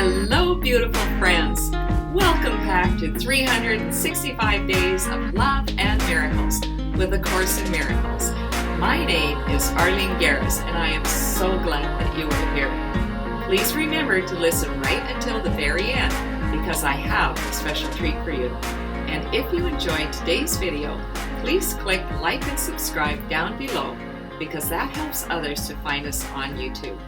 Hello, beautiful friends. Welcome back to 365 Days of Love and Miracles with A Course in Miracles. My name is Arlene Geres, and I am so glad that you are here. Please remember to listen right until the very end, because I have a special treat for you. And if you enjoyed today's video, please click like and subscribe down below, because that helps others to find us on YouTube.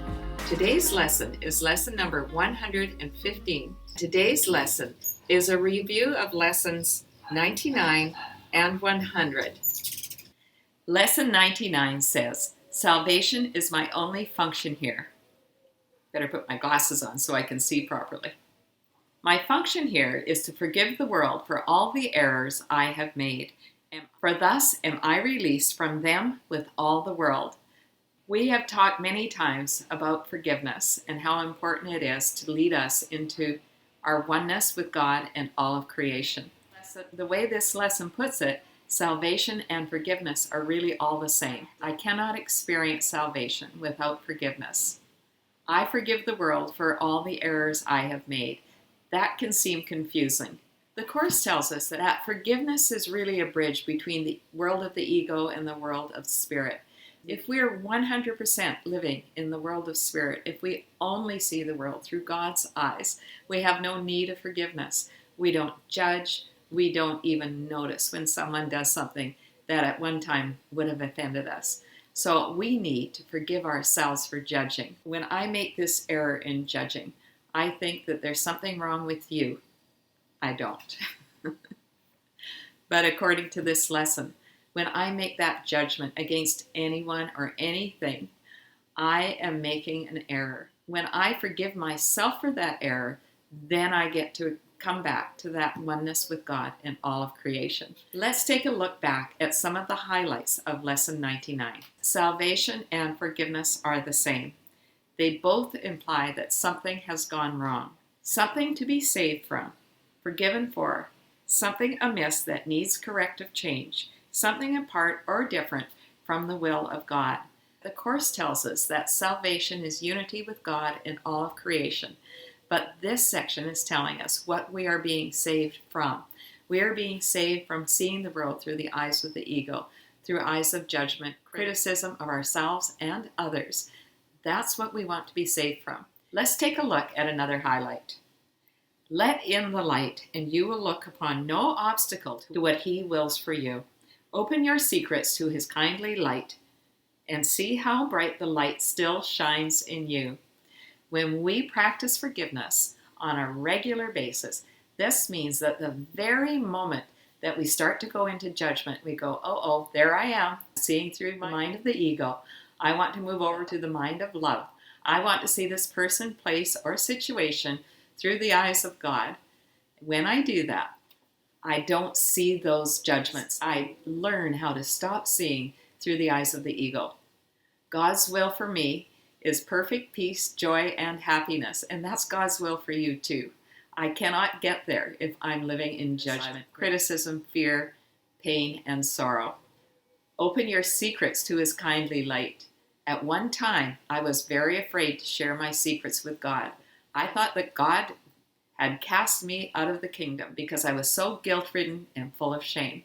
Today's lesson is lesson number 115. Today's lesson is a review of lessons 99 and 100. Lesson 99 says, "Salvation is my only function here." Better put my glasses on so I can see properly. "My function here is to forgive the world for all the errors I have made, for thus am I released from them with all the world." We have talked many times about forgiveness and how important it is to lead us into our oneness with God and all of creation. The way this lesson puts it, salvation and forgiveness are really all the same. I cannot experience salvation without forgiveness. I forgive the world for all the errors I have made. That can seem confusing. The Course tells us that forgiveness is really a bridge between the world of the ego and the world of spirit. If we're 100% living in the world of spirit, if we only see the world through God's eyes, we have no need of forgiveness. We don't judge. We don't even notice when someone does something that at one time would have offended us. So we need to forgive ourselves for judging. When I make this error in judging, I think that there's something wrong with you. I don't. But according to this lesson, when I make that judgment against anyone or anything, I am making an error. When I forgive myself for that error, then I get to come back to that oneness with God and all of creation. Let's take a look back at some of the highlights of lesson 99. Salvation and forgiveness are the same. They both imply that something has gone wrong, something to be saved from, forgiven for, something amiss that needs corrective change, something apart or different from the will of God. The Course tells us that salvation is unity with God and all of creation. But this section is telling us what we are being saved from. We are being saved from seeing the world through the eyes of the ego, through eyes of judgment, criticism of ourselves and others. That's what we want to be saved from. Let's take a look at another highlight. "Let in the light, and you will look upon no obstacle to what He wills for you. Open your secrets to His kindly light, and see how bright the light still shines in you." When we practice forgiveness on a regular basis, this means that the very moment that we start to go into judgment, we go, oh, there I am, seeing through the mind of the ego. I want to move over to the mind of love. I want to see this person, place, or situation through the eyes of God. When I do that, I don't see those judgments. I learn how to stop seeing through the eyes of the ego. God's will for me is perfect peace, joy, and happiness. And that's God's will for you too. I cannot get there if I'm living in judgment, criticism, fear, pain, and sorrow. Open your secrets to His kindly light. At one time, I was very afraid to share my secrets with God. I thought that God had cast me out of the kingdom because I was so guilt-ridden and full of shame.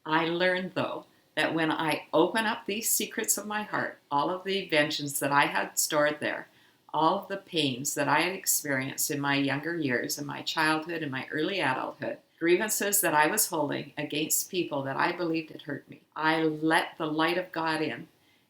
I learned, though, that when I open up these secrets of my heart, all of the vengeance that I had stored there, all of the pains that I had experienced in my younger years, in my childhood, and my early adulthood, grievances that I was holding against people that I believed had hurt me, I let the light of God in,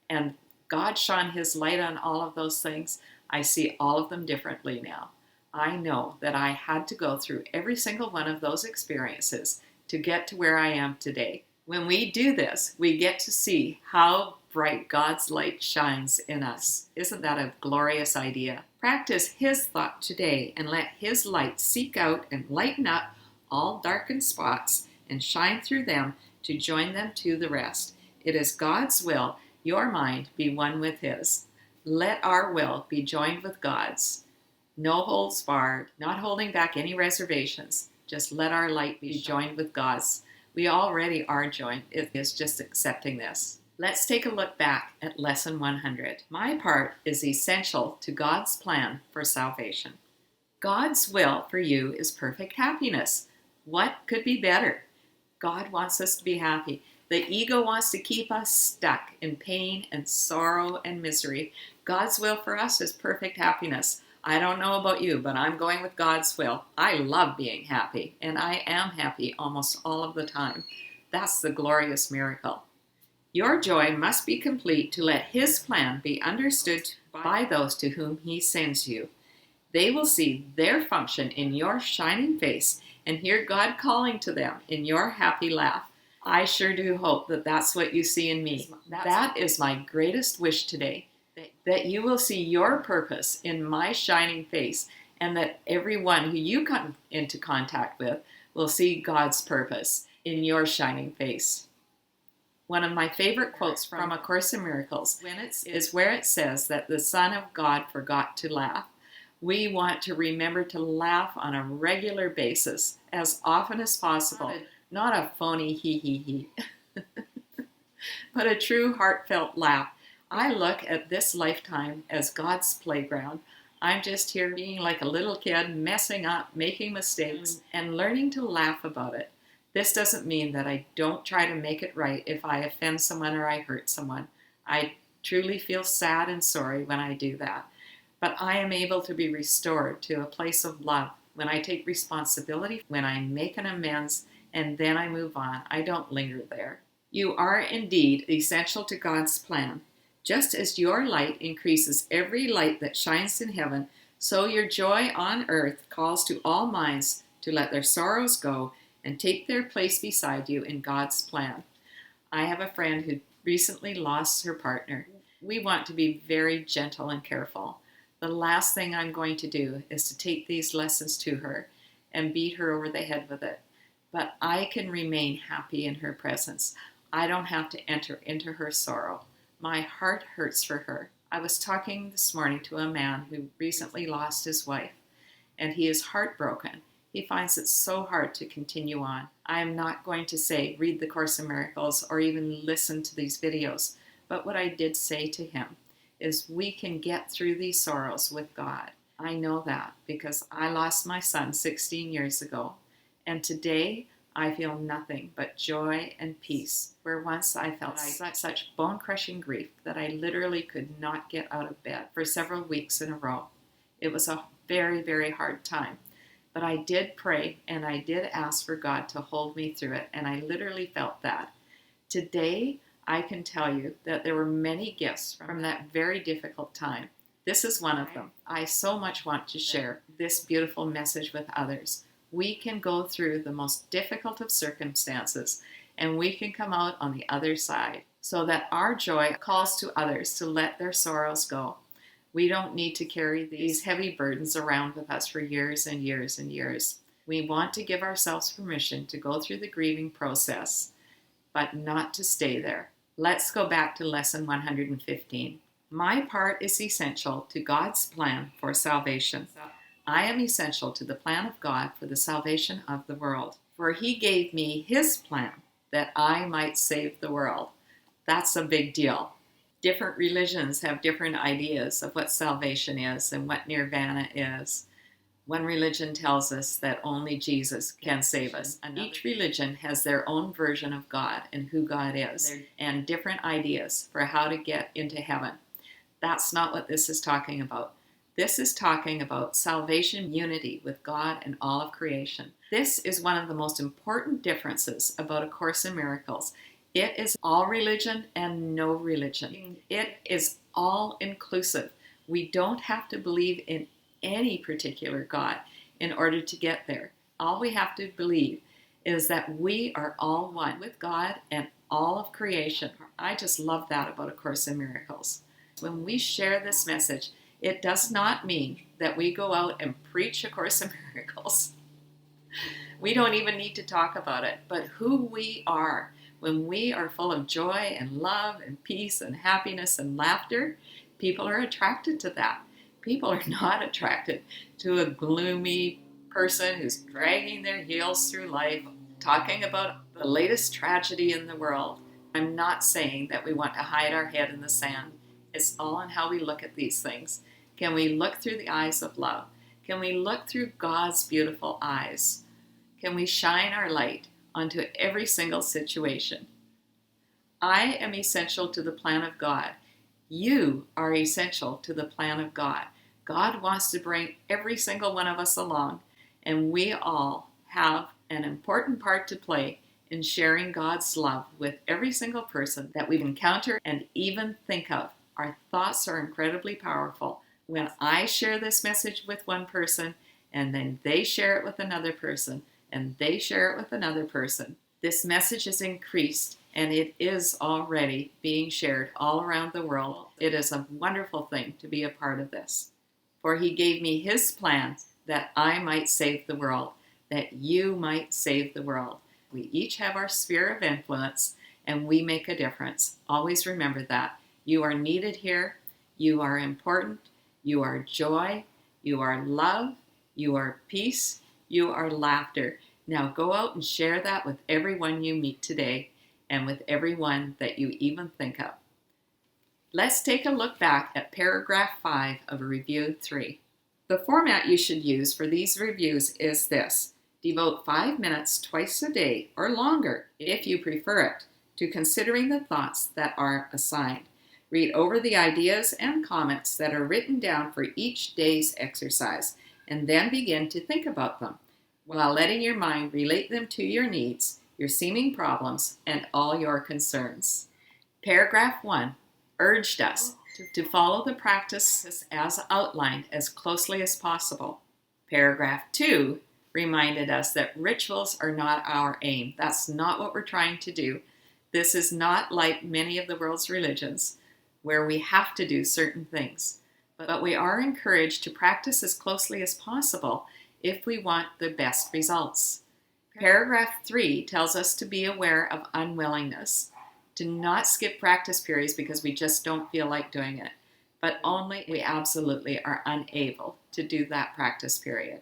and God shone His light on all of those things. I see all of them differently now. I know that I had to go through every single one of those experiences to get to where I am today. When we do this, we get to see how bright God's light shines in us. Isn't that a glorious idea? Practice His thought today and let His light seek out and lighten up all darkened spots and shine through them to join them to the rest. It is God's will, your mind, be one with His. Let our will be joined with God's. No holds barred, not holding back any reservations. Just let our light be joined with God's. We already are joined. It is just accepting this. Let's take a look back at Lesson 100. My part is essential to God's plan for salvation. God's will for you is perfect happiness. What could be better? God wants us to be happy. The ego wants to keep us stuck in pain and sorrow and misery. God's will for us is perfect happiness. I don't know about you, but I'm going with God's will. I love being happy, and I am happy almost all of the time. That's the glorious miracle. Your joy must be complete to let His plan be understood by those to whom He sends you. They will see their function in your shining face and hear God calling to them in your happy laugh. I sure do hope that that's what you see in me. That is my greatest wish today, that you will see your purpose in my shining face, and that everyone who you come into contact with will see God's purpose in your shining face. One of my favorite quotes from A Course in Miracles is where it says that the Son of God forgot to laugh. We want to remember to laugh on a regular basis, as often as possible. Not a phony hee, but a true heartfelt laugh. I look at this lifetime as God's playground. I'm just here being like a little kid, messing up, making mistakes, and learning to laugh about it. This doesn't mean that I don't try to make it right if I offend someone or I hurt someone. I truly feel sad and sorry when I do that. But I am able to be restored to a place of love when I take responsibility, when I make an amends, and then I move on. I don't linger there. You are indeed essential to God's plan. Just as your light increases every light that shines in heaven, so your joy on earth calls to all minds to let their sorrows go and take their place beside you in God's plan. I have a friend who recently lost her partner. We want to be very gentle and careful. The last thing I'm going to do is to take these lessons to her and beat her over the head with it. But I can remain happy in her presence. I don't have to enter into her sorrow. My heart hurts for her. I was talking this morning to a man who recently lost his wife, and he is heartbroken. He finds it so hard to continue on. I am not going to say, read the Course in Miracles or even listen to these videos, but what I did say to him is we can get through these sorrows with God. I know that because I lost my son 16 years ago. And today, I feel nothing but joy and peace, where once I felt such bone-crushing grief that I literally could not get out of bed for several weeks in a row. It was a very, very hard time. But I did pray and I did ask for God to hold me through it, and I literally felt that. Today, I can tell you that there were many gifts from that very difficult time. This is one of them. I so much want to share this beautiful message with others. We can go through the most difficult of circumstances, and we can come out on the other side, so that our joy calls to others to let their sorrows go. We don't need to carry these heavy burdens around with us for years and years and years. We want to give ourselves permission to go through the grieving process, but not to stay there. Let's go back to lesson 115. My part is essential to God's plan for salvation. I am essential to the plan of God for the salvation of the world. For He gave me His plan that I might save the world. That's a big deal. Different religions have different ideas of what salvation is and what nirvana is. One religion tells us that only Jesus can save us. Each religion has their own version of God and who God is, and different ideas for how to get into heaven. That's not what this is talking about. This is talking about salvation unity with God and all of creation. This is one of the most important differences about A Course in Miracles. It is all religion and no religion. It is all inclusive. We don't have to believe in any particular God in order to get there. All we have to believe is that we are all one with God and all of creation. I just love that about A Course in Miracles. When we share this message, it does not mean that we go out and preach A Course in Miracles. We don't even need to talk about it, but who we are when we are full of joy and love and peace and happiness and laughter, people are attracted to that. People are not attracted to a gloomy person who's dragging their heels through life, talking about the latest tragedy in the world. I'm not saying that we want to hide our head in the sand. It's all in how we look at these things. Can we look through the eyes of love? Can we look through God's beautiful eyes? Can we shine our light onto every single situation? I am essential to the plan of God. You are essential to the plan of God. God wants to bring every single one of us along, and we all have an important part to play in sharing God's love with every single person that we encounter and even think of. Our thoughts are incredibly powerful. When I share this message with one person, and then they share it with another person, and they share it with another person, this message is increased, and it is already being shared all around the world. It is a wonderful thing to be a part of this. For he gave me his plan that I might save the world, that you might save the world. We each have our sphere of influence, and we make a difference. Always remember that. You are needed here. You are important. You are joy. You are love. You are peace. You are laughter. Now go out and share that with everyone you meet today and with everyone that you even think of. Let's take a look back at paragraph 5 of Review 3. The format you should use for these reviews is this. Devote 5 minutes twice a day or longer, if you prefer it, to considering the thoughts that are assigned. Read over the ideas and comments that are written down for each day's exercise, and then begin to think about them, while letting your mind relate them to your needs, your seeming problems, and all your concerns. Paragraph 1 urged us to follow the practice as outlined as closely as possible. Paragraph 2 reminded us that rituals are not our aim. That's not what we're trying to do. This is not like many of the world's religions, where we have to do certain things. But we are encouraged to practice as closely as possible if we want the best results. Paragraph 3 tells us to be aware of unwillingness, to not skip practice periods because we just don't feel like doing it, but only we absolutely are unable to do that practice period.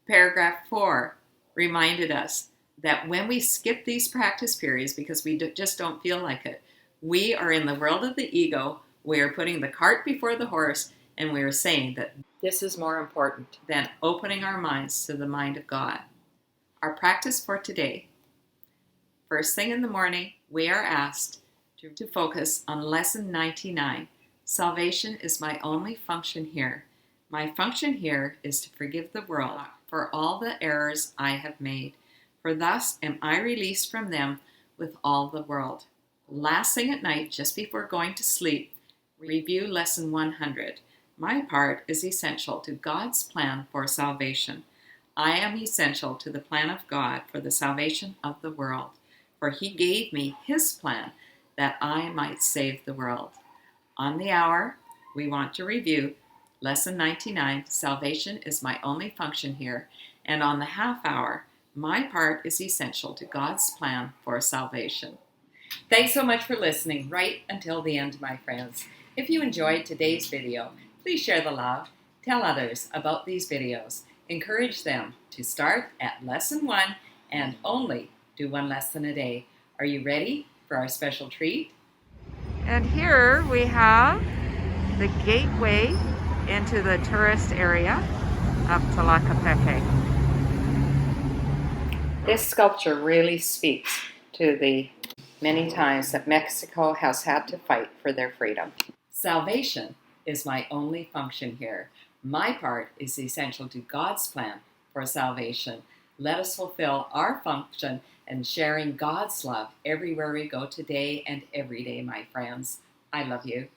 Paragraph 4 reminded us that when we skip these practice periods because we just don't feel like it, we are in the world of the ego. We are putting the cart before the horse, and we are saying that this is more important than opening our minds to the mind of God. Our practice for today. First thing in the morning, we are asked to focus on Lesson 99. Salvation is my only function here. My function here is to forgive the world for all the errors I have made, for thus am I released from them with all the world. Last thing at night, just before going to sleep, review Lesson 100. My part is essential to God's plan for salvation. I am essential to the plan of God for the salvation of the world, for he gave me his plan that I might save the world. On the hour, we want to review Lesson 99, Salvation is my only function here, and on the half hour, my part is essential to God's plan for salvation. Thanks so much for listening right until the end, my friends. If you enjoyed today's video, please share the love, tell others about these videos, encourage them to start at Lesson 1 and only do one lesson a day. Are you ready for our special treat? And here we have the gateway into the tourist area of Tlaquepaque. This sculpture really speaks to the many times that Mexico has had to fight for their freedom. Salvation is my only function here. My part is essential to God's plan for salvation. Let us fulfill our function and sharing God's love everywhere we go today and every day, my friends. I love you.